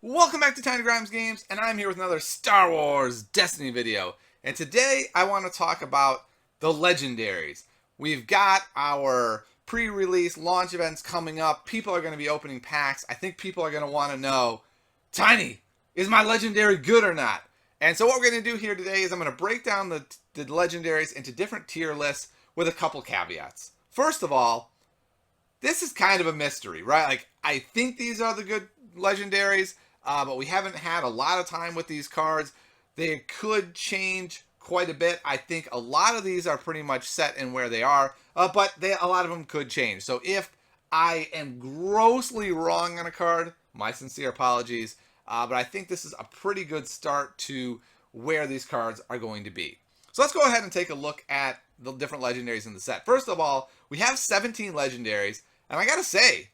Welcome back to Tiny Grimes Games, and I'm here with another Star Wars Destiny video. And today I want to talk about the Legendaries. We've got our pre-release launch events coming up. People are going to be opening packs. I think people are going to want to know, Tiny, is my Legendary good or not? And so what we're going to do here today is I'm going to break down the Legendaries into different tier lists with a couple caveats. First of all, this is kind of a mystery, right? Like, I think these are the good Legendaries, but we haven't had a lot of time with these cards. They could change quite a bit. I think a lot of these are pretty much set in where they are, but a lot of them could change. So if I am grossly wrong on a card, my sincere apologies, but I think this is a pretty good start to where these cards are going to be. So let's go ahead and take a look at the different Legendaries in the set. First of all, we have 17 Legendaries, and I gotta say,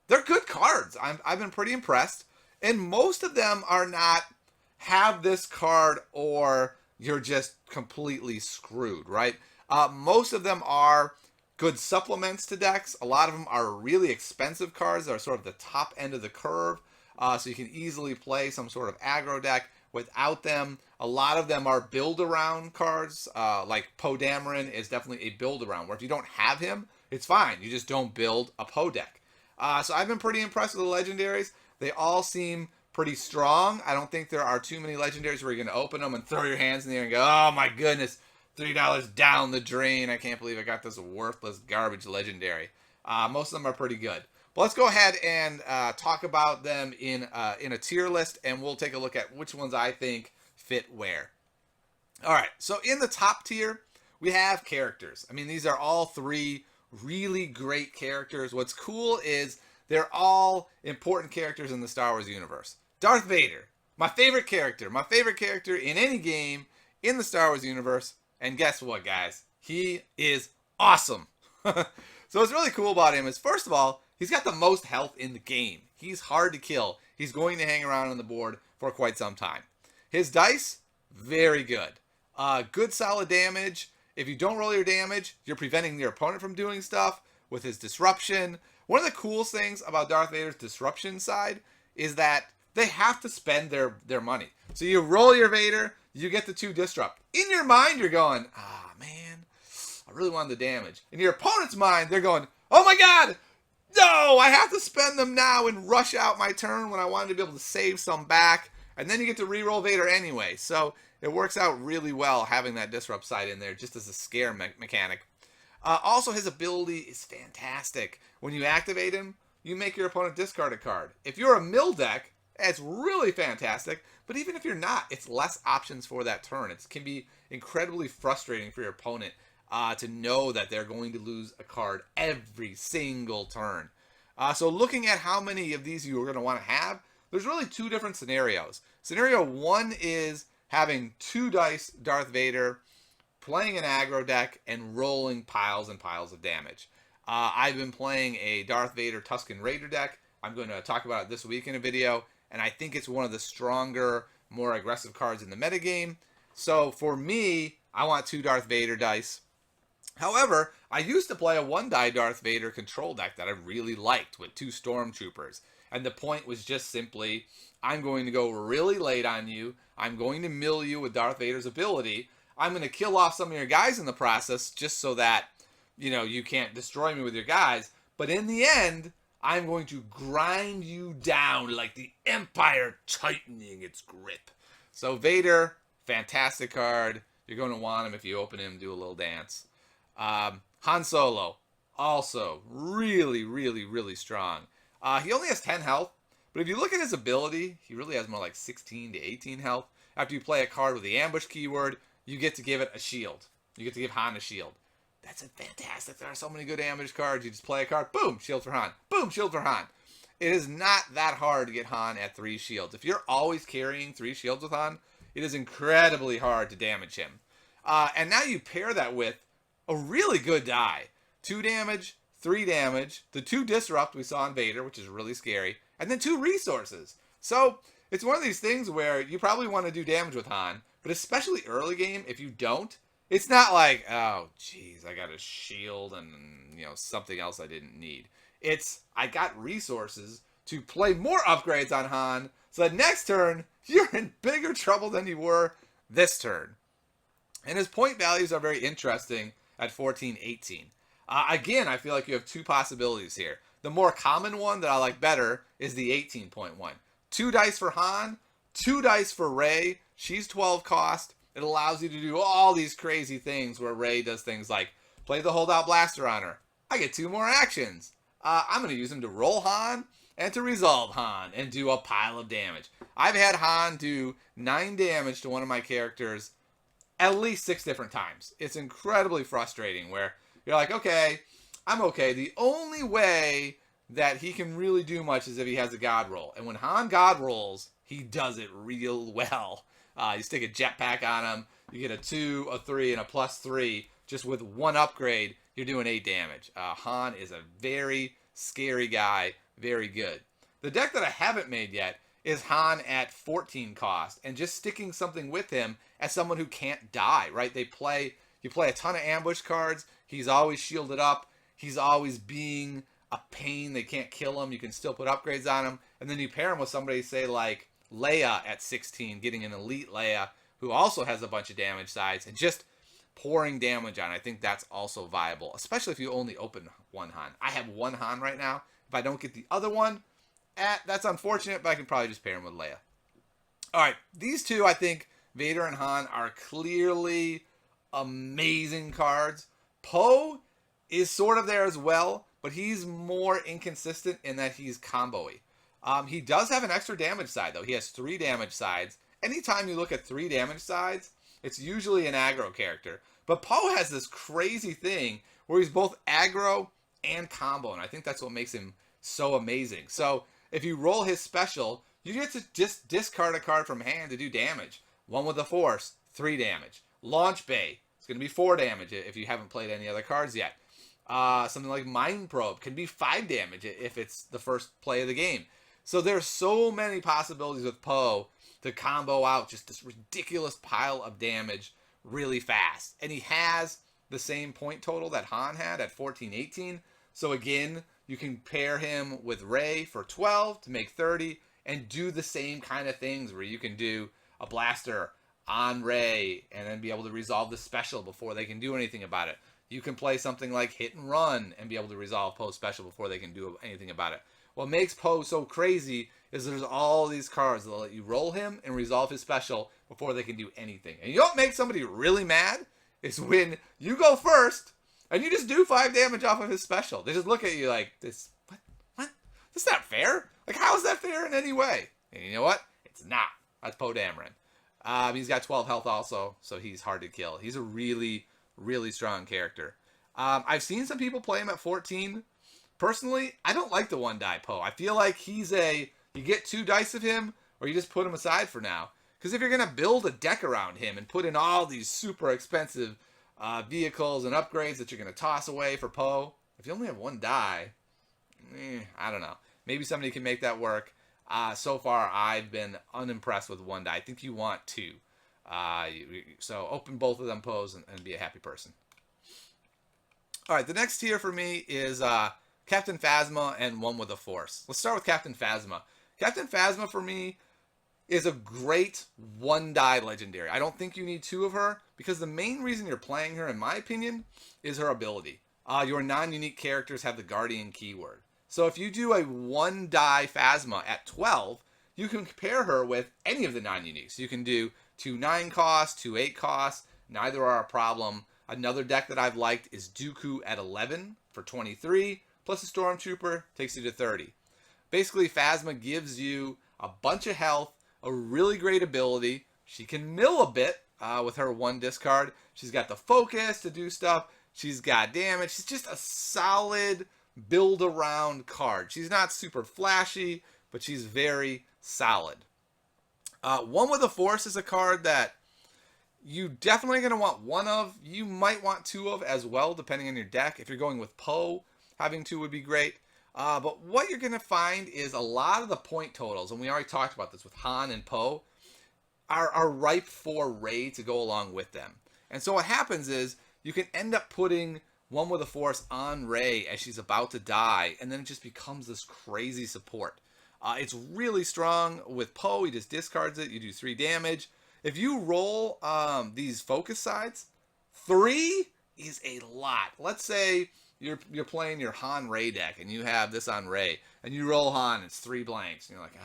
they're good cards. I've been pretty impressed. And most of them are not have this card or you're just completely screwed, right? Most of them are good supplements to decks. A lot of them are really expensive cards that are sort of the top end of the curve. So you can easily play some sort of aggro deck without them. A lot of them are build around cards, like Poe Dameron is definitely a build around, where if you don't have him, it's fine. You just don't build a Poe deck. So I've been pretty impressed with the Legendaries. They all seem pretty strong. I don't think there are too many Legendaries where you're going to open them and throw your hands in the air and go, oh my goodness, $3 down the drain. I can't believe I got this worthless garbage Legendary. Most of them are pretty good. But let's go ahead and talk about them in a tier list, and we'll take a look at which ones I think fit where. All right, so in the top tier, we have characters. I mean, these are all three really great characters. What's cool is they're all important characters in the Star Wars universe. Darth Vader, my favorite character in any game in the Star Wars universe. And guess what, guys? He is awesome. So what's really cool about him is, first of all, he's got the most health in the game. He's hard to kill. He's going to hang around on the board for quite some time. His dice, very good. Good solid damage. If you don't roll your damage, you're preventing your opponent from doing stuff with his disruption. One of the coolest things about Darth Vader's disruption side is that they have to spend their money. So you roll your Vader, you get the 2 disrupt. In your mind, you're going, man, I really wanted the damage. In your opponent's mind, they're going, oh my god, no, I have to spend them now and rush out my turn when I wanted to be able to save some back. And then you get to reroll Vader anyway. So it works out really well having that disrupt side in there just as a scare mechanic. Also, his ability is fantastic. When you activate him, you make your opponent discard a card. If you're a mill deck, it's really fantastic. But even if you're not, it's less options for that turn. It can be incredibly frustrating for your opponent to know that they're going to lose a card every single turn. So looking at how many of these you are going to want to have, there's really 2 different scenarios. Scenario 1 is having 2 dice Darth Vader, playing an aggro deck, and rolling piles and piles of damage. I've been playing a Darth Vader Tusken Raider deck. I'm going to talk about it this week in a video, and I think it's one of the stronger, more aggressive cards in the metagame. So for me, I want 2 Darth Vader dice. However, I used to play a 1-die Darth Vader control deck that I really liked with 2 Stormtroopers. And the point was just simply, I'm going to go really late on you. I'm going to mill you with Darth Vader's ability. I'm going to kill off some of your guys in the process just so that, you can't destroy me with your guys. But in the end, I'm going to grind you down like the Empire tightening its grip. So Vader, fantastic card. You're going to want him if you open him, do a little dance. Han Solo, also really, really, really strong. He only has 10 health, but if you look at his ability, he really has more like 16 to 18 health. After you play a card with the ambush keyword, you get to give it a shield. You get to give Han a shield. That's fantastic. There are so many good ambush cards. You just play a card, boom, shield for Han. Boom, shield for Han. It is not that hard to get Han at 3 shields. If you're always carrying 3 shields with Han, it is incredibly hard to damage him. And now you pair that with a really good die. 2 damage, 3 damage, the 2 disrupt we saw in Vader, which is really scary, and then 2 resources. So it's one of these things where you probably want to do damage with Han, but especially early game, if you don't, it's not like, oh, geez, I got a shield and, something else I didn't need. It's, I got resources to play more upgrades on Han So the next turn, you're in bigger trouble than you were this turn. And his point values are very interesting at 14, 18. Again, I feel like you have two possibilities here. The more common one that I like better is the 18.1. 2 dice for Han, 2 dice for Rey. She's 12 cost. It allows you to do all these crazy things where Rey does things like play the holdout blaster on her. I get 2 more actions. I'm going to use them to roll Han and to resolve Han and do a pile of damage. I've had Han do 9 damage to one of my characters at least 6 different times. It's incredibly frustrating where you're like, okay, I'm okay. The only way that he can really do much is if he has a God roll. And when Han God rolls, he does it real well. You stick a jetpack on him, you get a 2, a 3, and a +3. Just with 1 upgrade, you're doing 8 damage. Han is a very scary guy, very good. The deck that I haven't made yet is Han at 14 cost, and just sticking something with him as someone who can't die, right? You play a ton of ambush cards. He's always shielded up. He's always being a pain. They can't kill him. You can still put upgrades on him. And then you pair him with somebody, say, like Leia at 16, getting an elite Leia who also has a bunch of damage sides, and just pouring damage on. I think that's also viable, especially if you only open 1 Han. I have 1 Han right now. If I don't get the other one, that's unfortunate, but I can probably just pair him with Leia. All right, these two, I think, Vader and Han, are clearly amazing cards. Poe is sort of there as well, but he's more inconsistent in that he's combo-y. He does have an extra damage side, though. He has 3 damage sides. Anytime you look at 3 damage sides, it's usually an aggro character. But Poe has this crazy thing where he's both aggro and combo, and I think that's what makes him so amazing. So if you roll his special, you get to just discard a card from hand to do damage. 1 with the Force, 3 damage. Launch Bay, it's going to be 4 damage if you haven't played any other cards yet. Something like Mind Probe can be 5 damage if it's the first play of the game. So there's so many possibilities with Poe to combo out just this ridiculous pile of damage really fast. And he has the same point total that Han had at 14, 18. So again, you can pair him with Rey for 12 to make 30 and do the same kind of things where you can do a blaster on Rey and then be able to resolve the special before they can do anything about it. You can play something like Hit and Run and be able to resolve Poe's special before they can do anything about it. What makes Poe so crazy is there's all these cards that let you roll him and resolve his special before they can do anything. And you know what makes somebody really mad? Is when you go first and you just do 5 damage off of his special. They just look at you like, this, what? That's not fair. Like, how is that fair in any way? And you know what? It's not. That's Poe Dameron. He's got 12 health also, so he's hard to kill. He's a really, really strong character. I've seen some people play him at 14. Personally, I don't like the 1-die Poe. I feel like you get 2 dice of him, or you just put him aside for now. Because if you're going to build a deck around him and put in all these super expensive vehicles and upgrades that you're going to toss away for Poe, if you only have 1 die, I don't know. Maybe somebody can make that work. So far, I've been unimpressed with 1 die. I think you want 2. So open both of them Poes and be a happy person. All right, the next tier for me is Captain Phasma and 1 with the Force. Let's start with Captain Phasma. Captain Phasma for me is a great 1-die legendary. I don't think you need 2 of her because the main reason you're playing her, in my opinion, is her ability. Your non-unique characters have the Guardian keyword. So if you do a 1-die Phasma at 12, you can compare her with any of the non-uniques. You can do 2 9 costs, 2 8 costs. Neither are a problem. Another deck that I've liked is Dooku at 11 for 23. Plus a Stormtrooper takes you to 30. Basically, Phasma gives you a bunch of health, a really great ability. She can mill a bit with her 1 discard. She's got the focus to do stuff. She's got damage. She's just a solid build-around card. She's not super flashy, but she's very solid. 1 with the Force is a card that you definitely going to want 1 of. You might want 2 of as well, depending on your deck. If you're going with Poe, having 2 would be great. But what you're going to find is a lot of the point totals, and we already talked about this with Han and Poe, are ripe for Rey to go along with them. And so what happens is you can end up putting 1 with the Force on Rey as she's about to die, and then it just becomes this crazy support. It's really strong with Poe. He just discards it. You do 3 damage. If you roll these focus sides, 3 is a lot. Let's say you're playing your Han Rey deck and you have this on Rey and you roll Han, it's 3 blanks and you're like,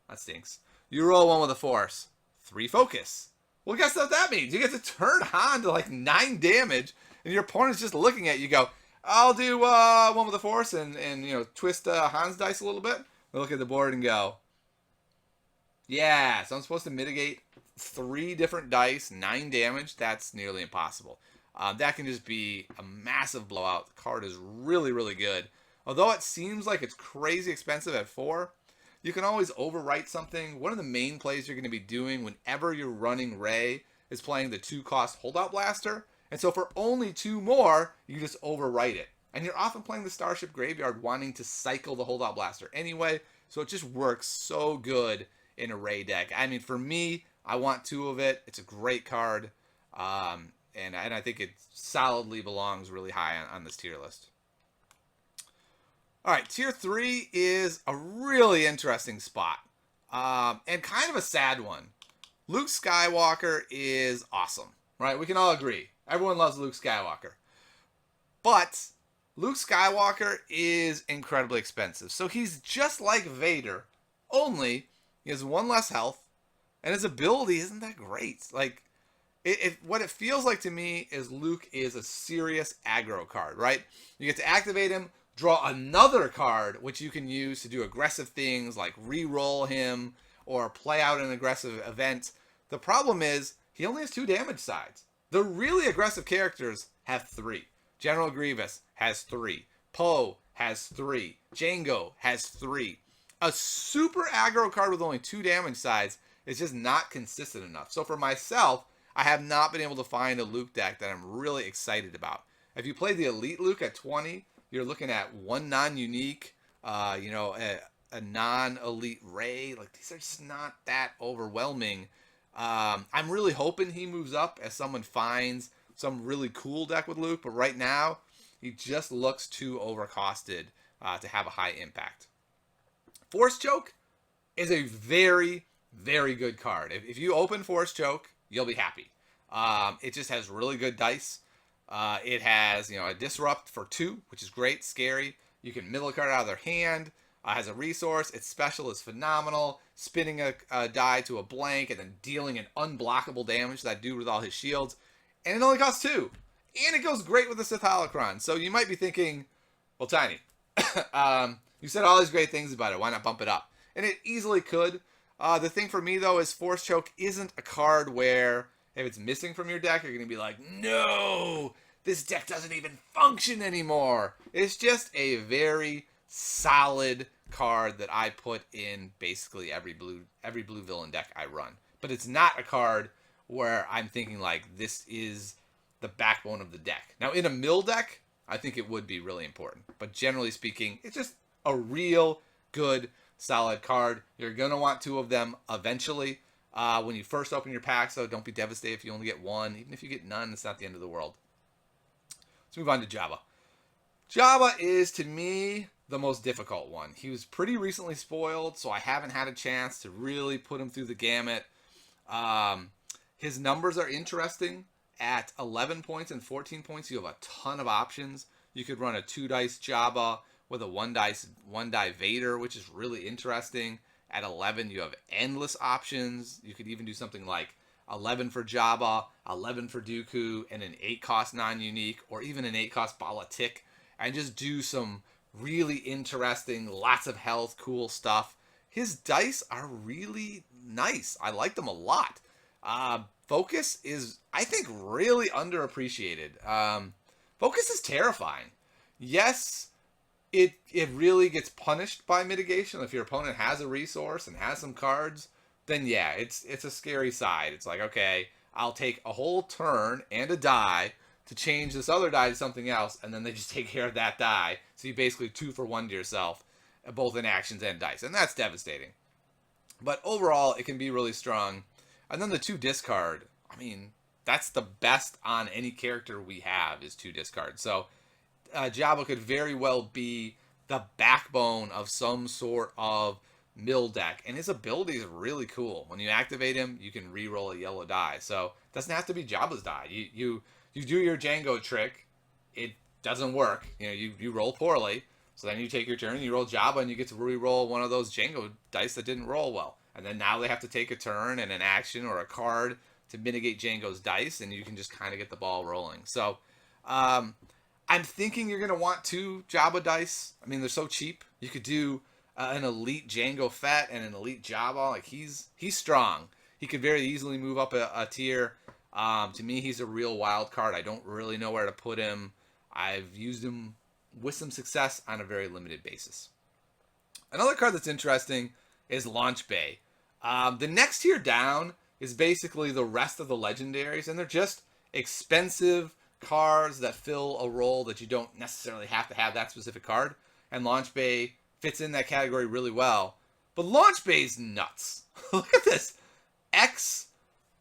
that stinks. You roll one with a Force, 3 focus. Well, guess what that means? You get to turn Han to like 9 damage and your opponent's just looking at you. Go, I'll do one with a Force and twist Han's dice a little bit. They look at the board and go, yeah, so I'm supposed to mitigate 3 different dice, 9 damage. That's nearly impossible. That can just be a massive blowout. The card is really, really good. Although it seems like it's crazy expensive at 4, you can always overwrite something. One of the main plays you're going to be doing whenever you're running Rey is playing the 2-cost Holdout Blaster. And so for only 2 more, you just overwrite it. And you're often playing the Starship Graveyard wanting to cycle the Holdout Blaster anyway. So it just works so good in a Rey deck. I mean, for me, I want 2 of it. It's a great card. And I think it solidly belongs really high on this tier list. All right, tier 3 is a really interesting spot. And kind of a sad one. Luke Skywalker is awesome, right? We can all agree. Everyone loves Luke Skywalker. But Luke Skywalker is incredibly expensive. So he's just like Vader, only he has 1 less health, and his ability isn't that great. Like, what it feels like to me is Luke is a serious aggro card, right? You get to activate him, draw another card, which you can use to do aggressive things like re-roll him or play out an aggressive event. The problem is he only has 2 damage sides. The really aggressive characters have 3. General Grievous has 3. Poe has 3. Jango has 3. A super aggro card with only 2 damage sides is just not consistent enough. So for myself, I have not been able to find a Luke deck that I'm really excited about. If you play the Elite Luke at 20, you're looking at 1 non-unique, a non-elite Rey. Like, these are just not that overwhelming. I'm really hoping he moves up as someone finds some really cool deck with Luke, but right now, he just looks too overcosted to have a high impact. Force Choke is a very, very good card. If you open Force Choke, you'll be happy. It just has really good dice. It has, a Disrupt for 2, which is great, scary. You can middle a card out of their hand. Has a resource. Its special is phenomenal. Spinning a die to a blank and then dealing an unblockable damage to that dude with all his shields. And it only costs 2. And it goes great with the Sith Holocron. So you might be thinking, well, Tiny, you said all these great things about it. Why not bump it up? And it easily could. The thing for me, though, is Force Choke isn't a card where if it's missing from your deck, you're going to be like, no, this deck doesn't even function anymore. It's just a very solid card that I put in basically every blue villain deck I run. But it's not a card where I'm thinking like this is the backbone of the deck. Now in a mill deck, I think it would be really important. But generally speaking, it's just a real good solid card. You're going to want 2 of them eventually. When you first open your packs, though, don't be devastated if you only get 1. Even if you get none, it's not the end of the world. Let's move on to Jabba. Jabba is, to me, the most difficult one. He was pretty recently spoiled, so I haven't had a chance to really put him through the gamut. His numbers are interesting. At 11 points and 14 points, you have a ton of options. You could run a 2-dice Jabba with a 1-die Vader, which is really interesting. At 11, you have endless options. You could even do something like 11 for Jabba, 11 for Dooku, and an 8-cost non-unique, or even an 8-cost Bala-Tik, and just do some really interesting, lots of health, cool stuff. His dice are really nice. I like them a lot. Focus is, I think, really underappreciated. Focus is terrifying. Yes, it really gets punished by mitigation. If your opponent has a resource and has some cards, then yeah, it's a scary side. It's like, okay, I'll take a whole turn and a die to change this other die to something else, and then they just take care of that die. So you basically 2 for 1 to yourself, both in actions and dice, and that's devastating. But overall, it can be really strong. And then the 2 discard, I mean, that's the best on any character we have is 2 discard. So Jabba could very well be the backbone of some sort of mill deck. And his ability is really cool. When you activate him, you can re-roll a yellow die. So it doesn't have to be Jabba's die. You do your Django trick. It doesn't work. You roll poorly. So then you take your turn, you roll Jabba, and you get to re-roll one of those Django dice that didn't roll well. And then now they have to take a turn and an action or a card to mitigate Django's dice, and you can just kind of get the ball rolling. So I'm thinking you're going to want 2 Jabba dice. I mean, they're so cheap. You could do an elite Django Fett and an elite Jabba. Like, he's strong. He could very easily move up a tier. To me, he's a real wild card. I don't really know where to put him. I've used him with some success on a very limited basis. Another card that's interesting is Launch Bay. The next tier down is basically the rest of the legendaries, and they're just expensive cards that fill a role that you don't necessarily have to have that specific card, and Launch Bay fits in that category really well. But Launch Bay's nuts. Look at this. X,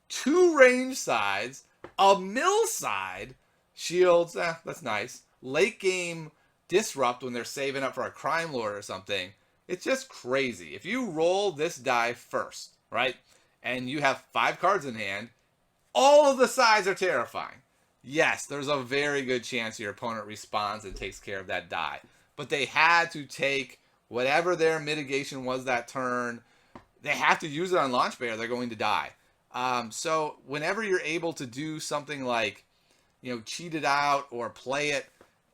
2 range sides, a mill side, shields, that's nice. Late game disrupt when they're saving up for a Crime Lord or something. It's just crazy. If you roll this die first, right, and you have 5 cards in hand, all of the sides are terrifying. Yes, there's a very good chance your opponent responds and takes care of that die. But they had to take whatever their mitigation was that turn. They have to use it on Launch Bay or they're going to die. So whenever you're able to do something like, cheat it out or play it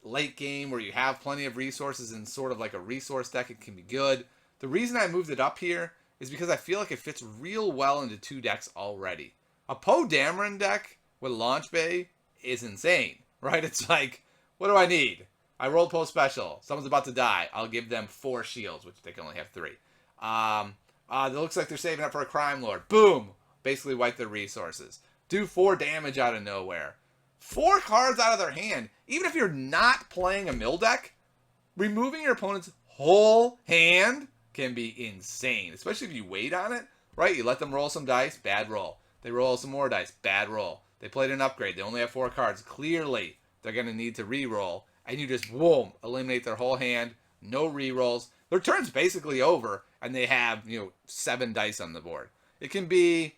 late game where you have plenty of resources in sort of like a resource deck, it can be good. The reason I moved it up here is because I feel like it fits real well into 2 decks already. A Poe Dameron deck with Launch Bay is insane, right? It's like, what do I need? I rolled Poe Special. Someone's about to die. I'll give them 4 shields, which they can only have 3. It looks like they're saving up for a Crime Lord. Boom! Basically wipe their resources. Do 4 damage out of nowhere. 4 cards out of their hand. Even if you're not playing a mill deck, removing your opponent's whole hand can be insane. Especially if you wait on it, right? You let them roll some dice, bad roll. They roll some more dice, bad roll. They played an upgrade. They only have 4 cards. Clearly, they're going to need to re-roll. And you just, boom, eliminate their whole hand. No re-rolls. Their turn's basically over, and they have, 7 dice on the board. It can be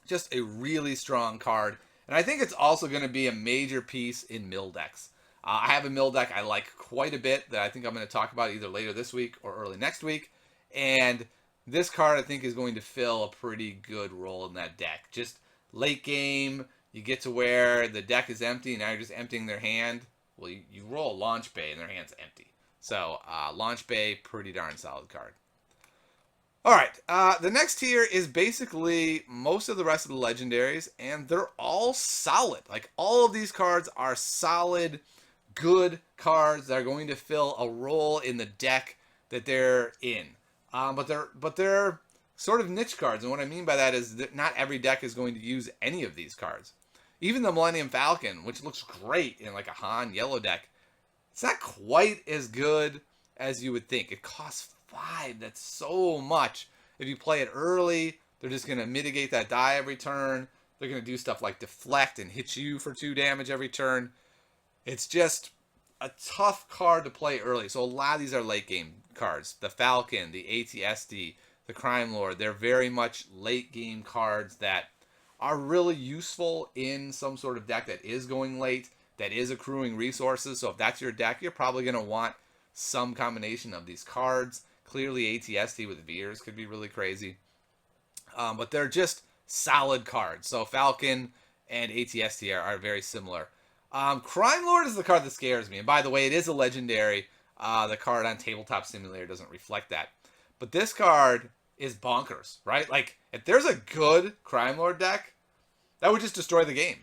just a really strong card. And I think it's also going to be a major piece in mill decks. I have a mill deck I like quite a bit that I think I'm going to talk about either later this week or early next week. And this card I think is going to fill a pretty good role in that deck. Just late game, you get to where the deck is empty and now you're just emptying their hand. Well, you roll Launch Bay and their hand's empty. So Launch Bay, pretty darn solid card. All right, the next tier is basically most of the rest of the legendaries, and they're all solid. Like, all of these cards are solid, good cards that are going to fill a role in the deck that they're in. But they're sort of niche cards, and what I mean by that is that not every deck is going to use any of these cards. Even the Millennium Falcon, which looks great in like a Han yellow deck, it's not quite as good as you would think. It costs 5. That's so much. If you play it early, they're just going to mitigate that die every turn. They're going to do stuff like deflect and hit you for 2 damage every turn. It's just a tough card to play early. So a lot of these are late game cards. The Falcon, the ATSD, the Crime Lord, they're very much late game cards that are really useful in some sort of deck that is going late, that is accruing resources. So if that's your deck, you're probably going to want some combination of these cards. Clearly ATSD with Veers could be really crazy. But they're just solid cards. So Falcon and ATSD are very similar. Crime Lord is the card that scares me. And by the way, it is a legendary. The card on Tabletop Simulator doesn't reflect that. But this card is bonkers, right? Like, if there's a good Crime Lord deck, that would just destroy the game.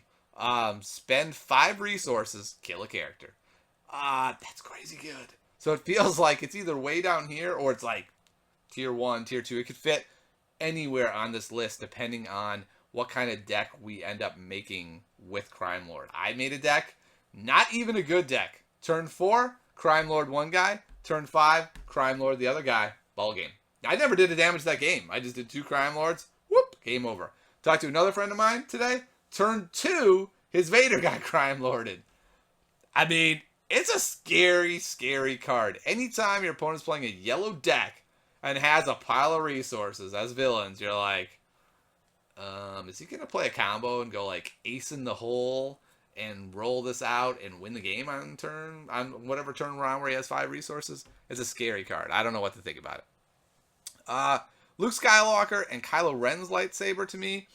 Spend 5 resources, kill a character. That's crazy good. So it feels like it's either way down here or it's like tier 1, tier 2. It could fit anywhere on this list depending on what kind of deck we end up making with Crime Lord. I made a deck, not even a good deck. Turn 4, Crime Lord one guy. Turn 5, Crime Lord the other guy. Ball game. I never did a damage that game. I just did 2 Crime Lords. Whoop, game over. Talked to another friend of mine today. Turn 2, his Vader got Crime Lorded. I mean, it's a scary, scary card. Anytime your opponent's playing a yellow deck and has a pile of resources as villains, you're like, is he gonna play a combo and go like ace in the hole and roll this out and win the game on whatever turn round where he has 5 resources? It's a scary card. I don't know what to think about it. Luke Skywalker and Kylo Ren's lightsaber to me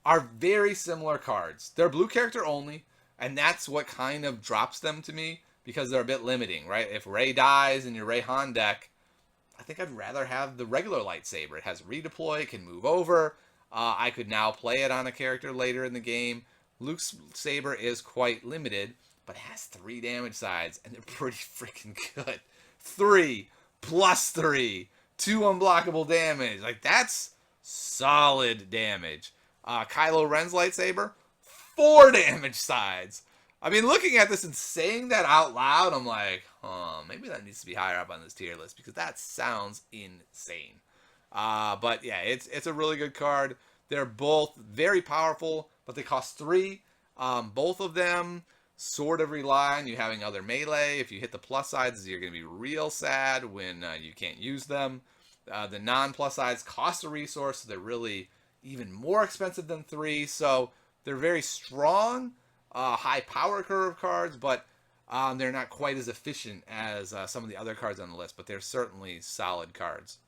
are very similar cards. They're blue character only, and that's what kind of drops them to me because they're a bit limiting, right? If Rey dies in your Rey Han deck, I think I'd rather have the regular lightsaber. It has redeploy, can move over. I could now play it on a character later in the game. Luke's saber is quite limited, but it has 3 damage sides, and they're pretty freaking good. 3 plus 3, 2 unblockable damage. Like, that's solid damage. Kylo Ren's lightsaber, 4 damage sides. I mean, looking at this and saying that out loud, I'm like, maybe that needs to be higher up on this tier list because that sounds insane. But yeah, it's a really good card. They're both very powerful, but they cost 3. Both of them sort of rely on you having other melee. If you hit the plus sides, you're going to be real sad when you can't use them. The non-plus sides cost a resource, so they're really even more expensive than 3. So they're very strong, high power curve cards, but they're not quite as efficient as some of the other cards on the list, but they're certainly solid cards.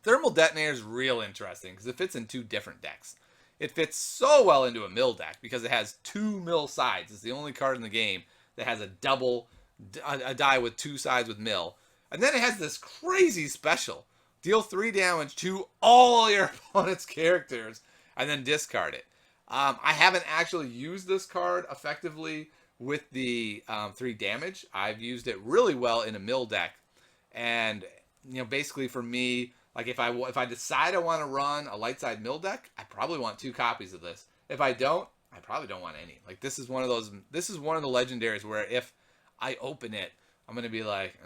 Thermal Detonator is real interesting because it fits in 2 different decks. It fits so well into a mill deck because it has 2 mill sides. It's the only card in the game that has a die with 2 sides with mill. And then it has this crazy special. Deal 3 damage to all your opponent's characters and then discard it. I haven't actually used this card effectively with the 3 damage. I've used it really well in a mill deck. And, basically for me, like if I decide I want to run a light side mill deck, I probably want 2 copies of this. If I don't, I probably don't want any. Like this is one of the legendaries where if I open it, I'm going to be like,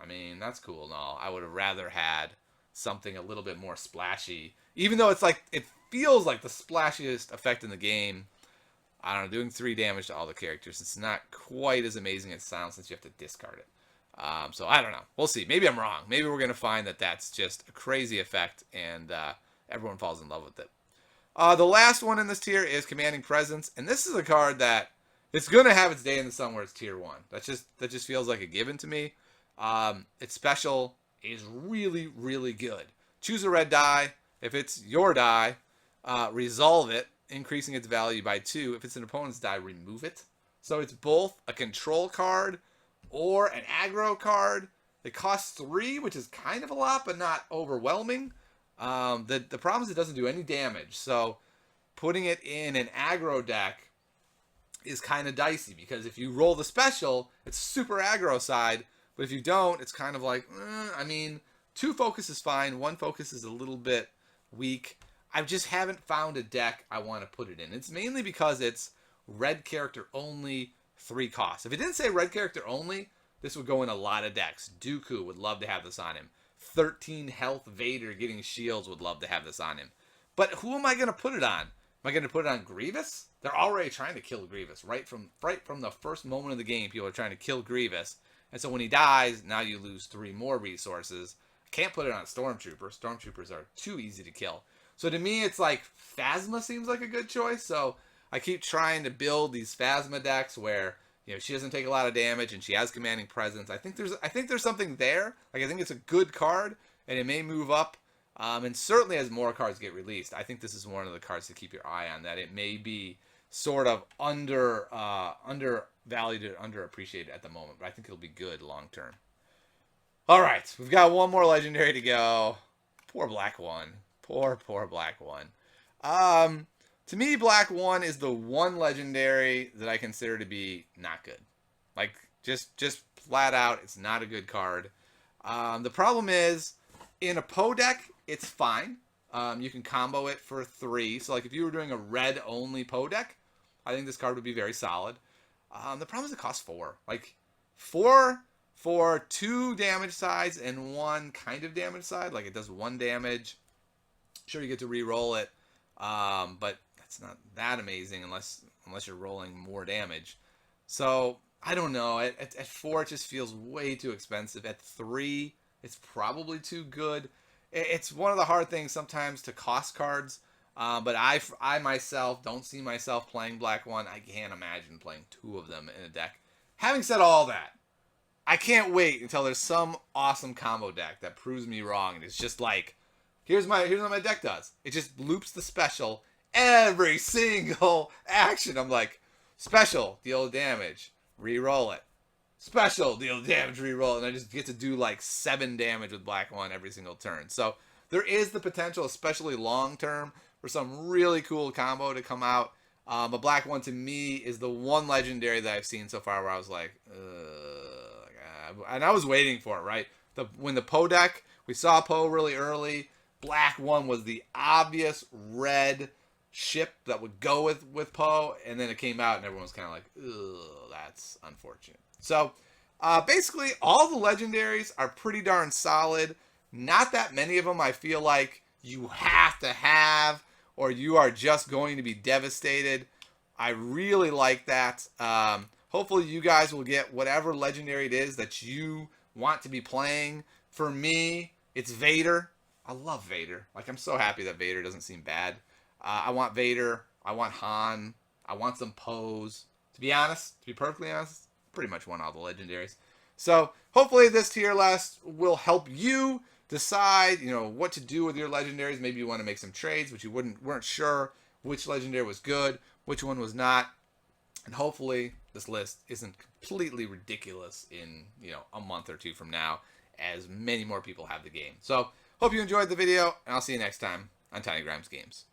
I mean, that's cool and all. I would have rather had something a little bit more splashy. Even though it's like, it feels like the splashiest effect in the game. I don't know, doing 3 damage to all the characters. It's not quite as amazing as it sounds since you have to discard it. So I don't know. We'll see. Maybe I'm wrong. Maybe we're going to find that that's just a crazy effect and everyone falls in love with it. The last one in this tier is Commanding Presence. And this is a card that it's going to have its day in the sun where it's tier 1. That just feels like a given to me. Its special is really, really good. Choose a red die. If it's your die, resolve it, increasing its value by 2. If it's an opponent's die, remove it. So it's both a control card or an aggro card. It costs 3, which is kind of a lot, but not overwhelming. The problem is it doesn't do any damage. So putting it in an aggro deck is kind of dicey because if you roll the special, it's super aggro side. But if you don't, it's kind of like, I mean, 2 focus is fine. 1 focus is a little bit weak. I just haven't found a deck I want to put it in. It's mainly because it's red character only, 3 costs. If it didn't say red character only, this would go in a lot of decks. Dooku would love to have this on him. 13 health Vader getting shields would love to have this on him. But who am I going to put it on? Am I going to put it on Grievous? They're already trying to kill Grievous. Right from the first moment of the game, people are trying to kill Grievous. And so when he dies, now you lose 3 more resources. I can't put it on Stormtrooper. Stormtroopers are too easy to kill. So to me, it's like Phasma seems like a good choice. So I keep trying to build these Phasma decks where she doesn't take a lot of damage and she has Commanding Presence. I think there's something there. Like I think it's a good card and it may move up. And certainly as more cards get released, I think this is one of the cards to keep your eye on. That it may be sort of undervalued or underappreciated at the moment, but I think it'll be good long term. All right, we've got one more legendary to go. Poor Black One. Poor Black One. To me, Black One is the one legendary that I consider to be not good. Like, just flat out, it's not a good card. The problem is, in a Poe deck, it's fine. You can combo it for 3. So, like, if you were doing a red-only Poe deck, I think this card would be very solid. The problem is it costs 4. Like, 4 for 2 damage sides and 1 kind of damage side. Like, it does 1 damage. Sure, you get to re-roll it. But that's not that amazing unless you're rolling more damage. So I don't know. At 4, it just feels way too expensive. At 3, it's probably too good. It's one of the hard things sometimes to cost cards. But I myself don't see myself playing Black 1. I can't imagine playing 2 of them in a deck. Having said all that, I can't wait until there's some awesome combo deck that proves me wrong. And it's just like, here's what my deck does. It just loops the special every single action. I'm like, special, deal damage, re-roll it. Special, deal damage, re-roll it. And I just get to do like 7 damage with Black 1 every single turn. So there is the potential, especially long term, for some really cool combo to come out. But Black 1 to me is the one legendary that I've seen so far where I was like, and I was waiting for it, right? When the Poe deck, we saw Poe really early. Black 1 was the obvious red ship that would go with Poe, and then it came out and everyone was kind of like, ugh, that's unfortunate. So basically all the legendaries are pretty darn solid. Not that many of them I feel like you have to have or you are just going to be devastated. I really like that. Hopefully you guys will get whatever legendary it is that you want to be playing. For me, it's Vader. I love Vader. Like, I'm so happy that Vader doesn't seem bad. I want Vader. I want Han. I want some Poes. To be perfectly honest, pretty much want all the legendaries. So hopefully this tier list will help you decide, what to do with your legendaries. Maybe you want to make some trades, but you weren't sure which legendary was good, which one was not. And hopefully this list isn't completely ridiculous in, a month or 2 from now, as many more people have the game. So hope you enjoyed the video, and I'll see you next time on Tiny Grimes Games.